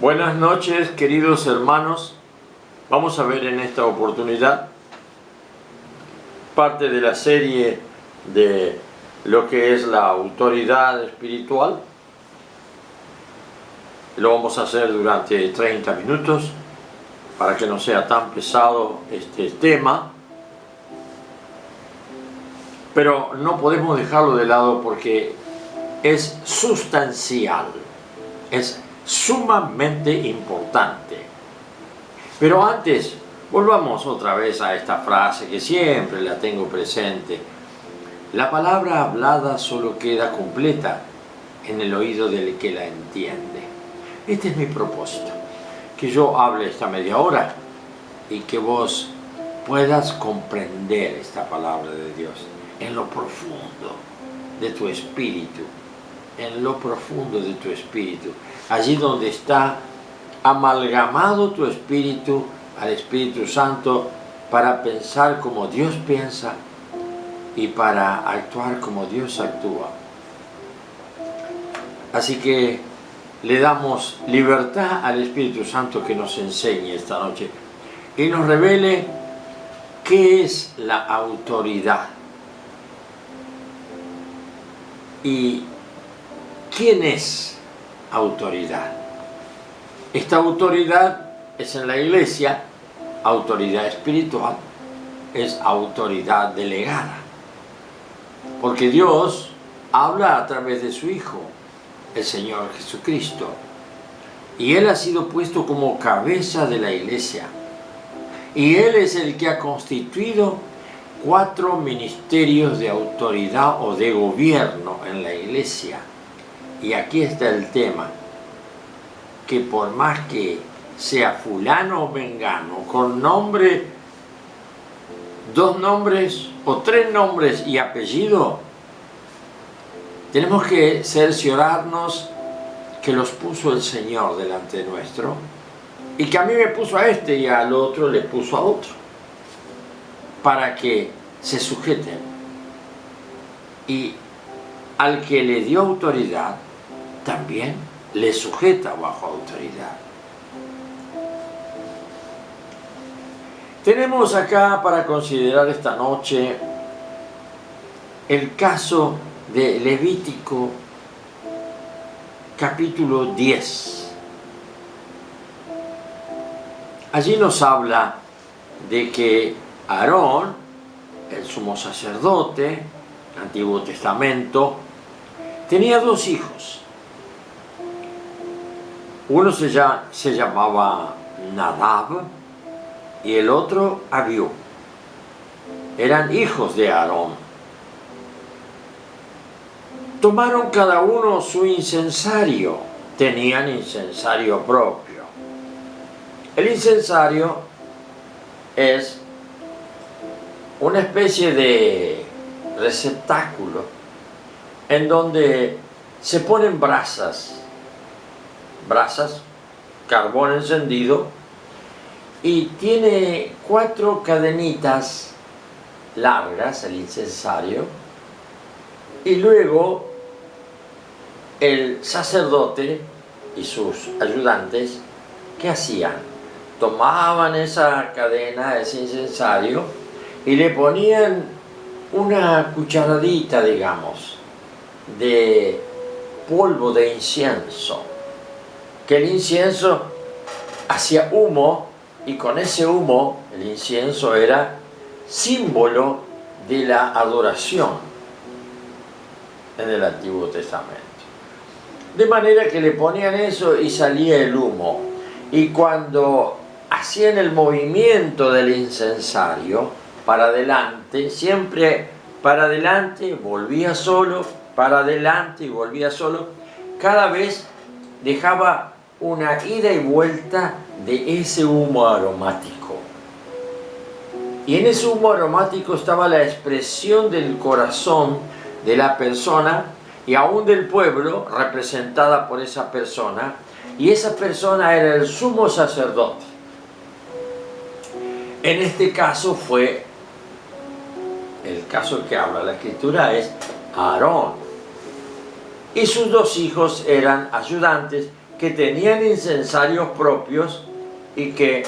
Buenas noches, queridos hermanos. Vamos a ver en esta oportunidad parte de la serie de lo que es la autoridad espiritual. Lo vamos a hacer durante 30 minutos para que no sea tan pesado este tema. Pero no podemos dejarlo de lado porque es sustancial, es sumamente importante. Pero antes, volvamos otra vez a esta frase que siempre la tengo presente. La palabra hablada solo queda completa en el oído del que la entiende. Este es mi propósito, que yo hable esta media hora y que vos puedas comprender esta palabra de Dios en lo profundo de tu espíritu, en lo profundo de tu espíritu, allí donde está amalgamado tu espíritu al Espíritu Santo para pensar como Dios piensa y para actuar como Dios actúa. Así que le damos libertad al Espíritu Santo que nos enseñe esta noche y nos revele qué es la autoridad y quién es autoridad. Esta autoridad es en la iglesia, autoridad espiritual, es autoridad delegada. Porque Dios habla a través de su Hijo, el Señor Jesucristo. Y Él ha sido puesto como cabeza de la iglesia. Y Él es el que ha constituido 4 ministerios de autoridad o de gobierno en la iglesia. Y aquí está el tema, que por más que sea fulano o mengano, con nombre, 2 nombres o 3 nombres y apellido, tenemos que cerciorarnos que los puso el Señor delante nuestro y que a mí me puso a este y al otro le puso a otro, para que se sujeten. Y al que le dio autoridad, también le sujeta bajo autoridad. Tenemos acá para considerar esta noche el caso de Levítico capítulo 10. Allí nos habla de que Aarón, el sumo sacerdote, Antiguo Testamento, tenía 2 hijos. Uno se llamaba Nadab y el otro Abiú. Eran hijos de Aarón. Tomaron cada uno su incensario. Tenían incensario propio. El incensario es una especie de receptáculo en donde se ponen brasas, carbón encendido, y tiene 4 cadenitas largas el incensario, y luego el sacerdote y sus ayudantes, ¿qué hacían? Tomaban esa cadena, ese incensario, y le ponían una cucharadita, digamos, de polvo de incienso, que el incienso hacía humo, y con ese humo el incienso era símbolo de la adoración en el Antiguo Testamento. De manera que le ponían eso y salía el humo, y cuando hacían el movimiento del incensario para adelante, siempre para adelante, volvía solo, para adelante y volvía solo, cada vez dejaba una ida y vuelta de ese humo aromático. Y en ese humo aromático estaba la expresión del corazón de la persona y aún del pueblo, representada por esa persona, y esa persona era el sumo sacerdote. En este caso fue, el caso que habla la Escritura es Aarón, y sus 2 hijos eran ayudantes que tenían incensarios propios y que,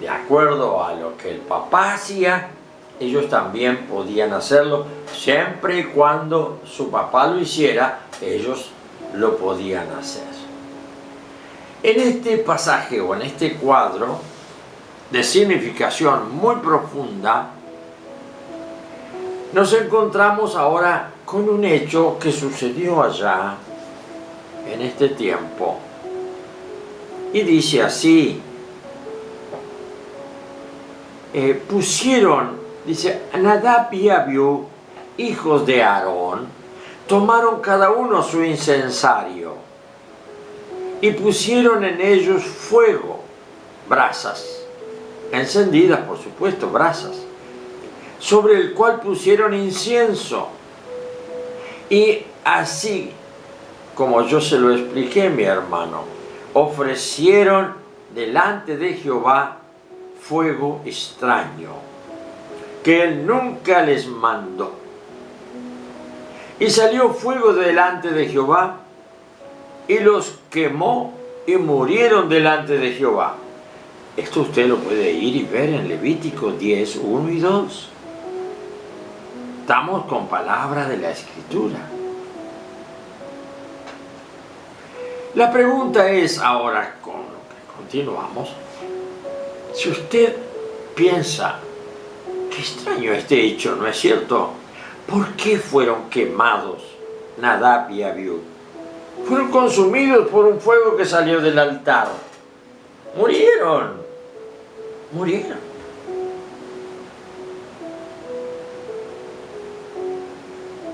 de acuerdo a lo que el papá hacía, ellos también podían hacerlo, siempre y cuando su papá lo hiciera, ellos lo podían hacer. En este pasaje o en este cuadro de significación muy profunda, nos encontramos ahora con un hecho que sucedió allá en este tiempo. Y dice así, dice, Nadab y Abiú, hijos de Aarón, tomaron cada uno su incensario y pusieron en ellos fuego, brasas, encendidas por supuesto, brasas, sobre el cual pusieron incienso. Y así, como yo se lo expliqué, mi hermano, ofrecieron delante de Jehová fuego extraño, que él nunca les mandó. Y salió fuego delante de Jehová, y los quemó, y murieron delante de Jehová. Esto usted lo puede ir y ver en Levítico 10, 1 y 2. Estamos con palabras de la Escritura. La pregunta es ahora, con lo que continuamos, si usted piensa, qué extraño este hecho, ¿no es cierto? ¿Por qué fueron quemados Nadab y Abiú? Fueron consumidos por un fuego que salió del altar. Murieron.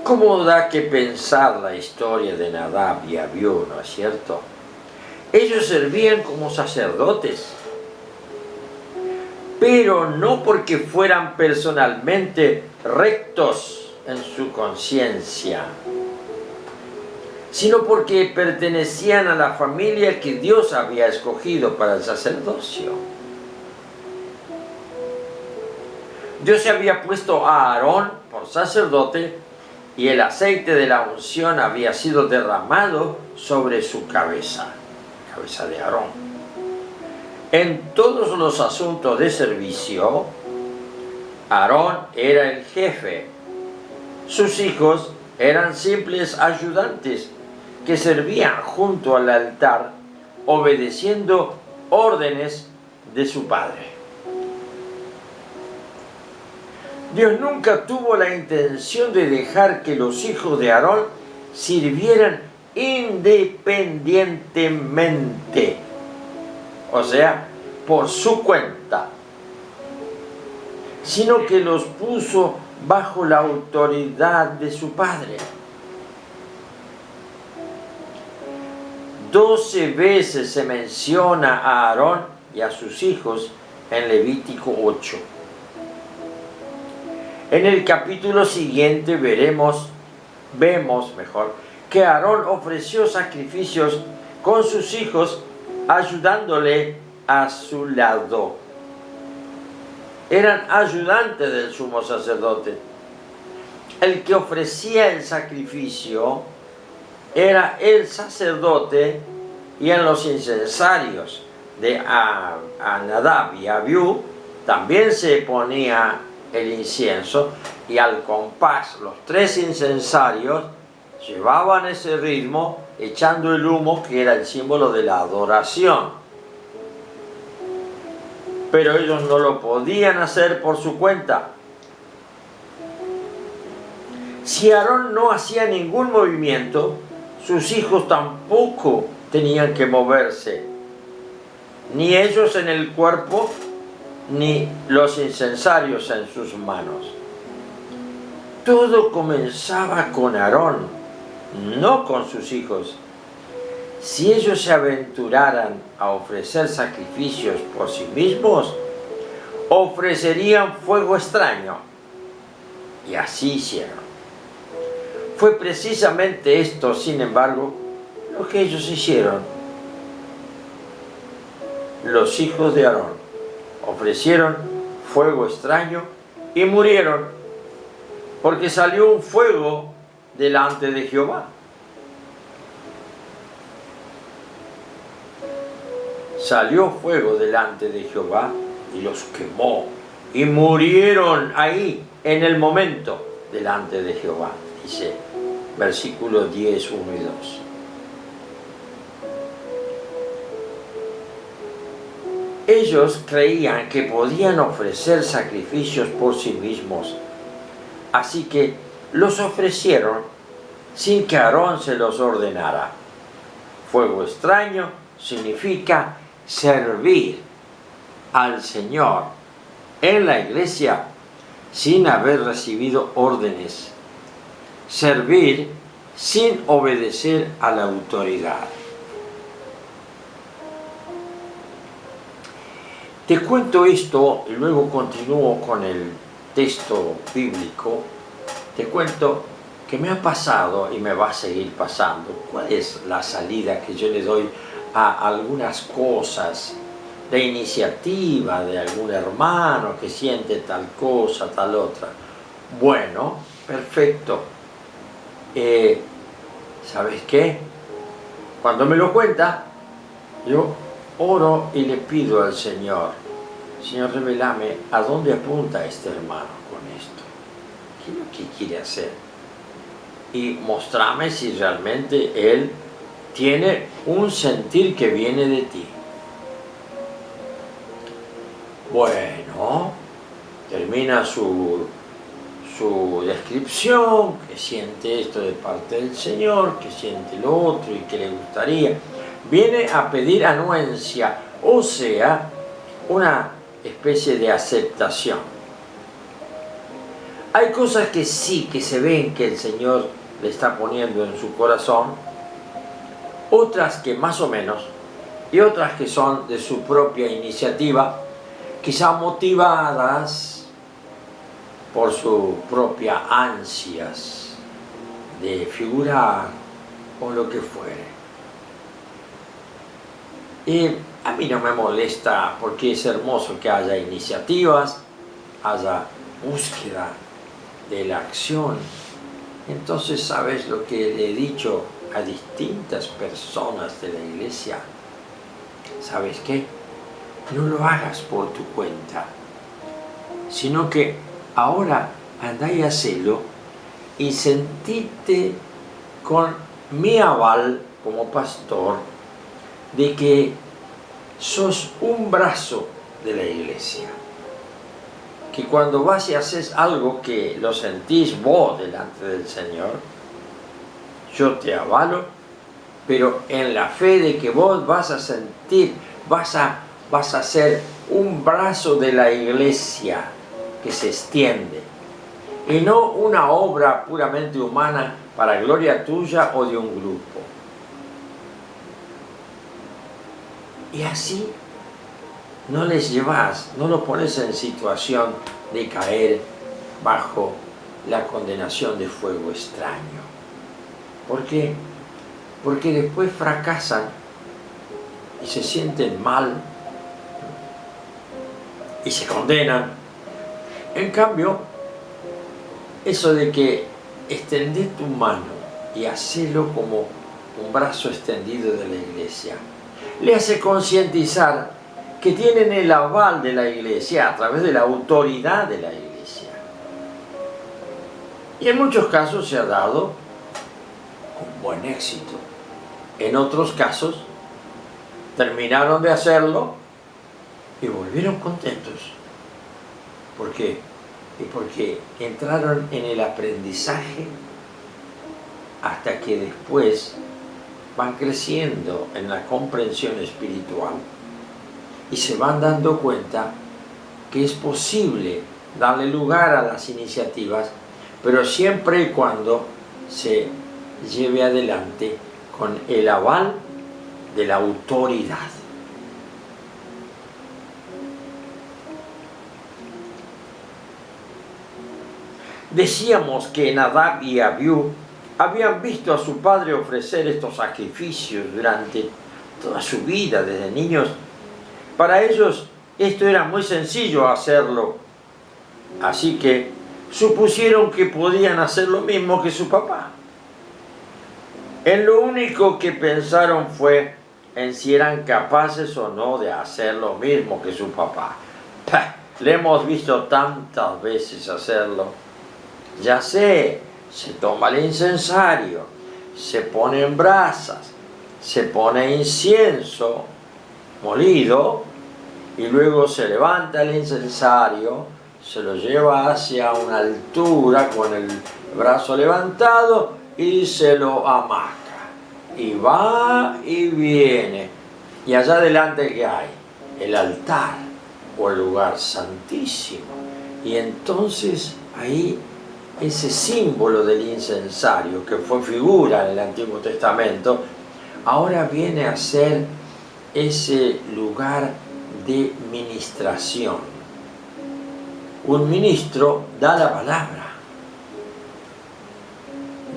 ¿Cómo da que pensar la historia de Nadab y Abiú, no es cierto? Ellos servían como sacerdotes, pero no porque fueran personalmente rectos en su conciencia, sino porque pertenecían a la familia que Dios había escogido para el sacerdocio. Dios había puesto a Aarón por sacerdote y el aceite de la unción había sido derramado sobre su cabeza de Aarón. En todos los asuntos de servicio, Aarón era el jefe. Sus hijos eran simples ayudantes que servían junto al altar, obedeciendo órdenes de su padre. Dios nunca tuvo la intención de dejar que los hijos de Aarón sirvieran independientemente, o sea, por su cuenta, sino que los puso bajo la autoridad de su padre. 12 veces se menciona a Aarón y a sus hijos en Levítico 8. En el capítulo siguiente vemos que Aarón ofreció sacrificios con sus hijos, ayudándole a su lado. Eran ayudantes del sumo sacerdote. El que ofrecía el sacrificio era el sacerdote, y en los incensarios de Nadab y Abiú también se ponía el incienso, y al compás los 3 incensarios llevaban ese ritmo, echando el humo que era el símbolo de la adoración. Pero ellos no lo podían hacer por su cuenta. Si Aarón no hacía ningún movimiento, sus hijos tampoco tenían que moverse, ni ellos en el cuerpo, ni los incensarios en sus manos. Todo comenzaba con Aarón, no con sus hijos. Si ellos se aventuraran a ofrecer sacrificios por sí mismos, ofrecerían fuego extraño. Y así hicieron. Fue precisamente esto, sin embargo, lo que ellos hicieron. Los hijos de Aarón ofrecieron fuego extraño y murieron, porque salió un fuego delante de Jehová. salió fuego delante de Jehová y los quemó, y murieron ahí en el momento delante de Jehová, dice versículos 10, 1 y 2. Ellos creían que podían ofrecer sacrificios por sí mismos, así que los ofrecieron sin que Aarón se los ordenara. Fuego extraño significa servir al Señor en la iglesia sin haber recibido órdenes, servir sin obedecer a la autoridad. Te cuento esto y luego continúo con el texto bíblico. Te cuento que me ha pasado y me va a seguir pasando. ¿Cuál es la salida que yo le doy a algunas cosas de iniciativa de algún hermano que siente tal cosa, tal otra? Bueno, perfecto. ¿Sabes qué? Cuando me lo cuenta, yo oro y le pido al Señor: Señor, revelame a dónde apunta este hermano con esto. ¿Qué es lo que quiere hacer? Y mostrame si realmente él tiene un sentir que viene de ti. Bueno, termina su descripción, que siente esto de parte del Señor, que siente lo otro y que le gustaría. Viene a pedir anuencia, o sea, una especie de aceptación. Hay cosas que sí, que se ven que el Señor le está poniendo en su corazón, otras que más o menos, y otras que son de su propia iniciativa, quizá motivadas por su propia ansias de figurar o lo que fuere. Y a mí no me molesta, porque es hermoso que haya iniciativas, haya búsqueda de la acción. Entonces, ¿sabes lo que le he dicho a distintas personas de la iglesia? ¿Sabes qué? No lo hagas por tu cuenta, sino que ahora andá y hacelo y sentite con mi aval como pastor de que sos un brazo de la iglesia. Que cuando vas y haces algo que lo sentís vos delante del Señor, yo te avalo, pero en la fe de que vos vas a sentir, vas a ser un brazo de la iglesia que se extiende, y no una obra puramente humana para gloria tuya o de un grupo. Y así no les llevas, no lo pones en situación de caer bajo la condenación de fuego extraño. ¿Por qué? Porque después fracasan y se sienten mal y se condenan. En cambio, eso de que extendé tu mano y hacelo como un brazo extendido de la iglesia, le hace concientizar que tienen el aval de la iglesia a través de la autoridad de la iglesia. Y en muchos casos se ha dado con buen éxito. En otros casos terminaron de hacerlo y volvieron contentos. ¿Por qué? Porque entraron en el aprendizaje hasta que después van creciendo en la comprensión espiritual y se van dando cuenta que es posible darle lugar a las iniciativas, pero siempre y cuando se lleve adelante con el aval de la autoridad. Decíamos que Nadab y Abiú habían visto a su padre ofrecer estos sacrificios durante toda su vida, desde niños. Para ellos esto era muy sencillo hacerlo, así que supusieron que podían hacer lo mismo que su papá. En lo único que pensaron fue en si eran capaces o no de hacer lo mismo que su papá. Le hemos visto tantas veces hacerlo. Ya sé, se toma el incensario, se pone en brasas, se pone incienso molido y luego se levanta el incensario, se lo lleva hacia una altura con el brazo levantado y se lo amaca. Y va y viene. Y allá adelante, ¿qué hay? El altar o el lugar santísimo. Y entonces ahí ese símbolo del incensario, que fue figura en el Antiguo Testamento, ahora viene a ser ese lugar de ministración. Un ministro da la palabra,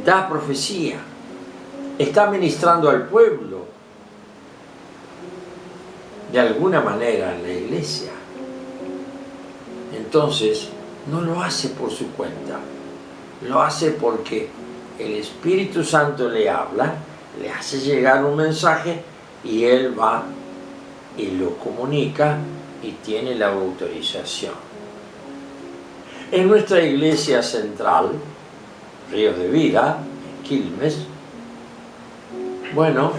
da profecía, está ministrando al pueblo de alguna manera en la iglesia. Entonces no lo hace por su cuenta, lo hace porque el Espíritu Santo le habla, le hace llegar un mensaje y él va y lo comunica y tiene la autorización. En nuestra iglesia central, Ríos de Vida, en Quilmes, bueno,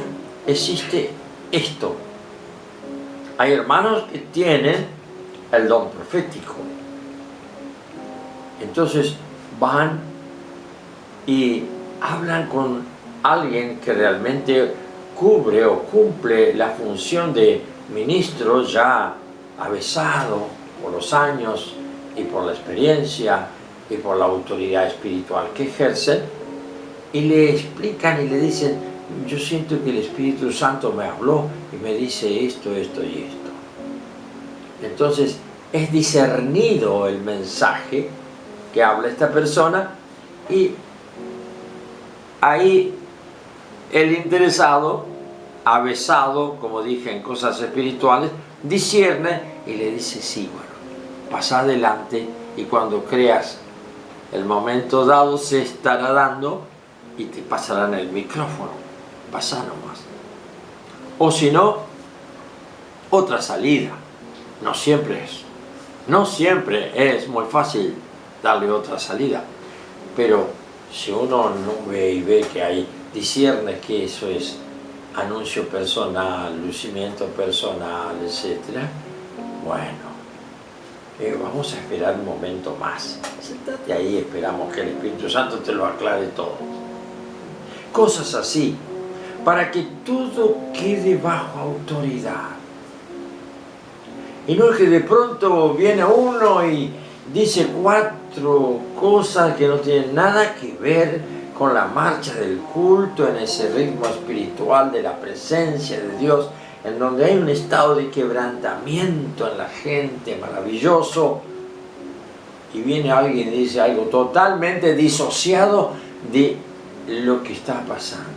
existe esto. Hay hermanos que tienen el don profético. Entonces van y hablan con alguien que realmente cubre o cumple la función de ministro ya avesado por los años y por la experiencia y por la autoridad espiritual que ejercen, y le explican y le dicen: yo siento que el Espíritu Santo me habló y me dice esto, esto y esto. Entonces es discernido el mensaje que habla esta persona, y ahí el interesado, avesado, como dije, en cosas espirituales, discierne y le dice: sí, bueno, pasa adelante, y cuando creas el momento dado se estará dando y te pasarán el micrófono, pasa nomás. O si no, otra salida. No siempre es muy fácil darle otra salida, pero si uno no ve y ve que hay, discierne que eso es anuncio personal, lucimiento personal, etc., bueno, vamos a esperar un momento más. Sentate ahí, esperamos que el Espíritu Santo te lo aclare todo. Cosas así, para que todo quede bajo autoridad. Y no es que de pronto viene uno y dice 4 cosas que no tienen nada que ver con la marcha del culto, en ese ritmo espiritual de la presencia de Dios, en donde hay un estado de quebrantamiento en la gente maravilloso, y viene alguien y dice algo totalmente disociado de lo que está pasando.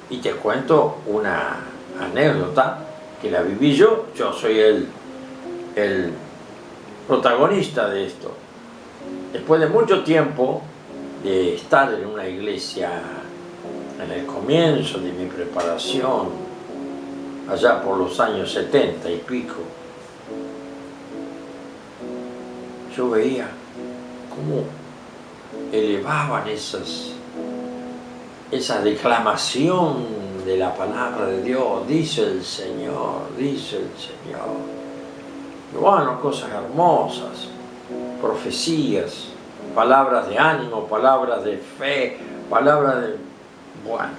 Y te cuento una anécdota que la viví yo soy el protagonista de esto. Después de mucho tiempo de estar en una iglesia, en el comienzo de mi preparación, allá por los años 70 y pico, yo veía cómo elevaban esa declamación de la palabra de Dios: dice el Señor, dice el Señor. Y bueno, cosas hermosas, profecías, palabras de ánimo, palabras de fe, palabras de... Bueno,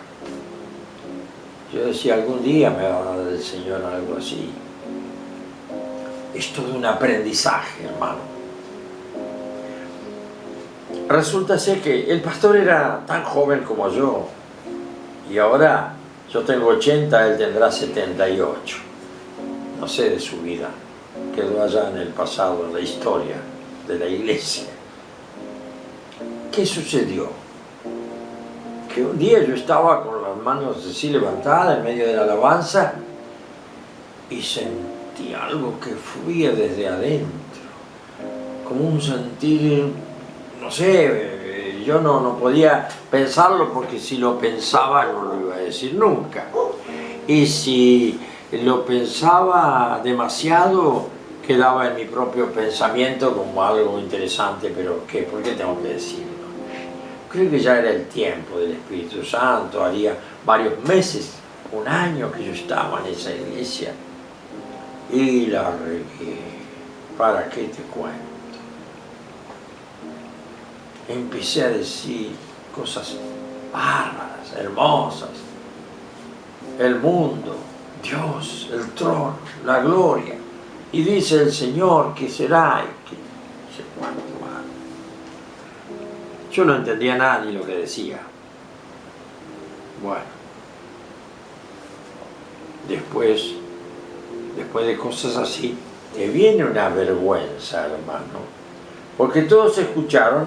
yo decía: algún día me va a hablar del Señor algo así. Es todo un aprendizaje, hermano. Resulta ser que el pastor era tan joven como yo, y ahora yo tengo 80, él tendrá 78. No sé de su vida, quedó allá en el pasado, en la historia de la iglesia. ¿Qué sucedió? Que un día yo estaba con las manos así levantadas en medio de la alabanza y sentí algo que fluía desde adentro, como un sentir, no sé, Yo no podía pensarlo porque si lo pensaba no lo iba a decir nunca. Y si lo pensaba demasiado, quedaba en mi propio pensamiento como algo interesante, pero ¿por qué tengo que decirlo? Creo que ya era el tiempo del Espíritu Santo, haría varios meses, un año que yo estaba en esa iglesia y la regué. ¿Para qué te cuento? Empecé a decir cosas bárbaras, hermosas. El mundo, Dios, el trono, la gloria. Y dice el Señor que será y que no sé cuánto más. Yo no entendía nada ni lo que decía. Bueno, después de cosas así, te viene una vergüenza, hermano. Porque todos escucharon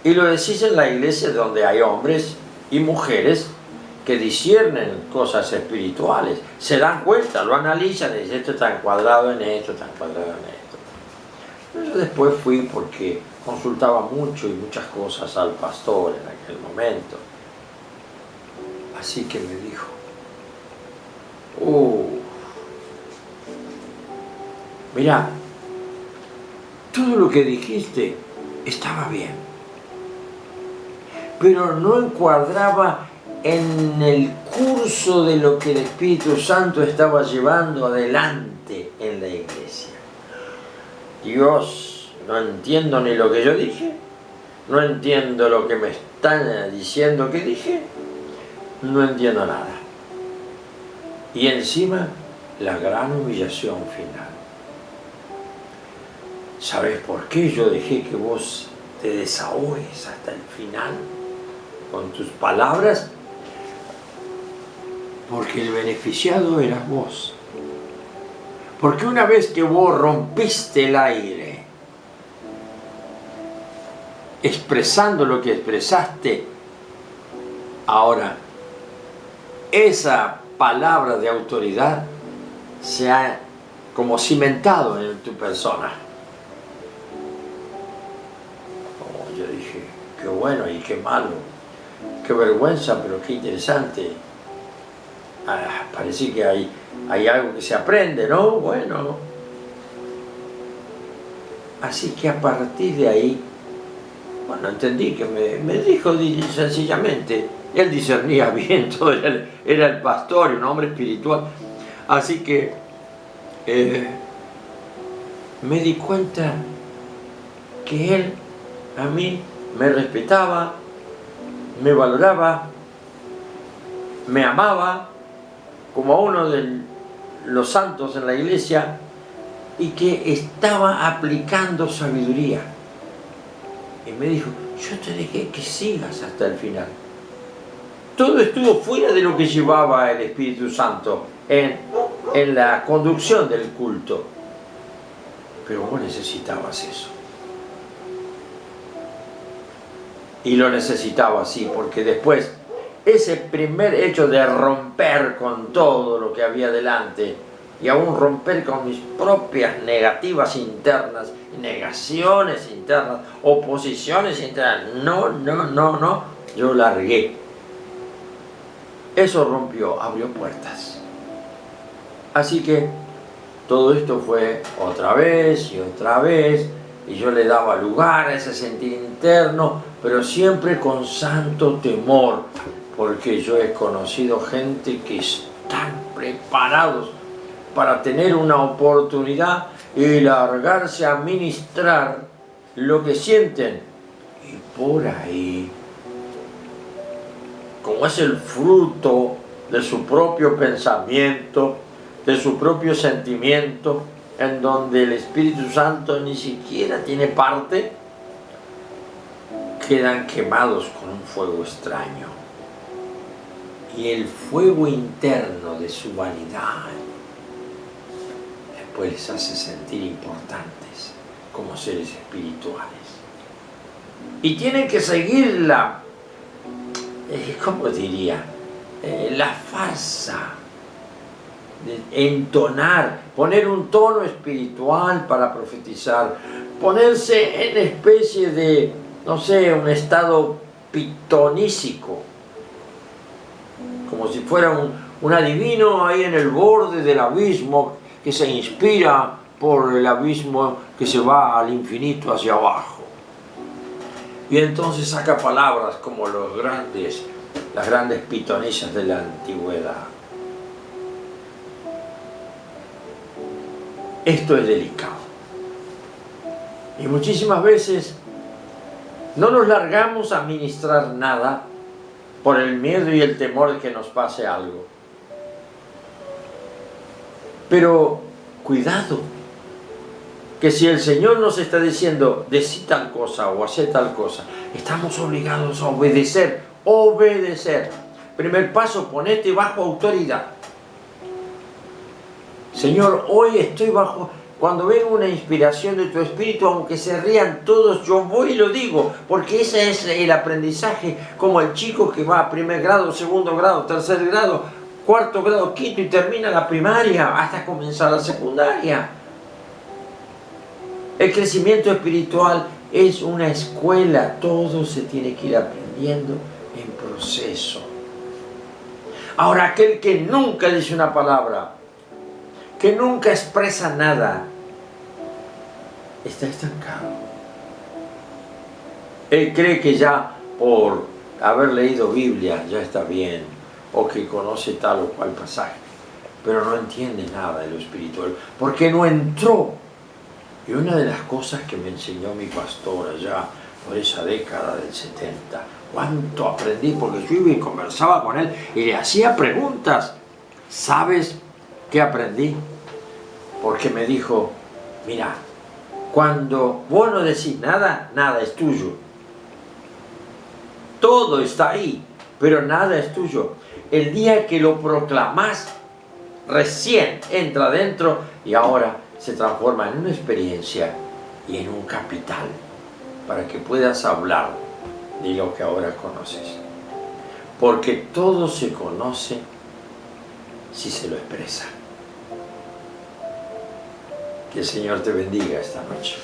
y lo decís en la iglesia donde hay hombres y mujeres que disciernen cosas espirituales, se dan cuenta, lo analizan y dicen, esto está encuadrado en esto, está encuadrado en esto. Yo después fui porque consultaba mucho y muchas cosas al pastor en aquel momento. Así que me dijo, mira, todo lo que dijiste estaba bien, pero no encuadraba en el curso de lo que el Espíritu Santo estaba llevando adelante en la iglesia. Dios, no entiendo ni lo que yo dije, no entiendo lo que me están diciendo que dije, no entiendo nada. Y encima, la gran humillación final. ¿Sabes por qué yo dejé que vos te desahogues hasta el final con tus palabras? Porque el beneficiado eras vos. Porque una vez que vos rompiste el aire, expresando lo que expresaste, ahora esa palabra de autoridad se ha como cimentado en tu persona. Yo dije, qué bueno y qué malo, qué vergüenza, pero qué interesante. Parece que hay algo que se aprende, ¿no? Bueno. Así que a partir de ahí, bueno, entendí que me dijo sencillamente, él discernía bien todo, era el pastor, un hombre espiritual. Así que me di cuenta que él a mí me respetaba, me valoraba, me amaba, como a uno de los santos en la iglesia, y que estaba aplicando sabiduría. Y me dijo, yo te dejé que sigas hasta el final. Todo estuvo fuera de lo que llevaba el Espíritu Santo en la conducción del culto. Pero vos necesitabas eso. Y lo necesitaba así, porque después ese primer hecho de romper con todo lo que había delante y aún romper con mis propias negativas internas, negaciones internas, oposiciones internas, no, yo largué. Eso rompió, abrió puertas. Así que todo esto fue otra vez y otra vez, y yo le daba lugar a ese sentir interno, pero siempre con santo temor, porque yo he conocido gente que están preparados para tener una oportunidad y largarse a ministrar lo que sienten. Y por ahí, como es el fruto de su propio pensamiento, de su propio sentimiento, en donde el Espíritu Santo ni siquiera tiene parte, quedan quemados con un fuego extraño. Y el fuego interno de su vanidad después les hace sentir importantes como seres espirituales. Y tienen que seguir la, ¿cómo diría? La farsa de entonar, poner un tono espiritual para profetizar, ponerse en especie de no sé, un estado pitonísico, como si fuera un adivino ahí en el borde del abismo que se inspira por el abismo que se va al infinito hacia abajo. Y entonces saca palabras como las grandes pitonisas de la antigüedad. Esto es delicado. Y muchísimas veces no nos largamos a ministrar nada por el miedo y el temor de que nos pase algo. Pero cuidado, que si el Señor nos está diciendo decí tal cosa o hace tal cosa, estamos obligados a obedecer. Obedecer. Primer paso, ponete bajo autoridad. Señor, hoy estoy bajo... Cuando venga una inspiración de tu Espíritu, aunque se rían todos, yo voy y lo digo, porque ese es el aprendizaje, como el chico que va a primer grado, segundo grado, tercer grado, cuarto grado, quinto y termina la primaria hasta comenzar la secundaria. El crecimiento espiritual es una escuela, todo se tiene que ir aprendiendo en proceso. Ahora, aquel que nunca dice una palabra, que nunca expresa nada, está estancado. Él cree que ya por haber leído Biblia ya está bien, o que conoce tal o cual pasaje, pero no entiende nada de lo espiritual, porque no entró. Y una de las cosas que me enseñó mi pastor allá por esa década del 70, cuánto aprendí, porque yo iba y conversaba con él y le hacía preguntas. ¿Sabes qué aprendí? Porque me dijo, mira, cuando vos no decís nada, nada es tuyo. Todo está ahí, pero nada es tuyo. El día que lo proclamás, recién entra adentro y ahora se transforma en una experiencia y en un capital para que puedas hablar de lo que ahora conoces. Porque todo se conoce si se lo expresa. Que el Señor te bendiga esta noche.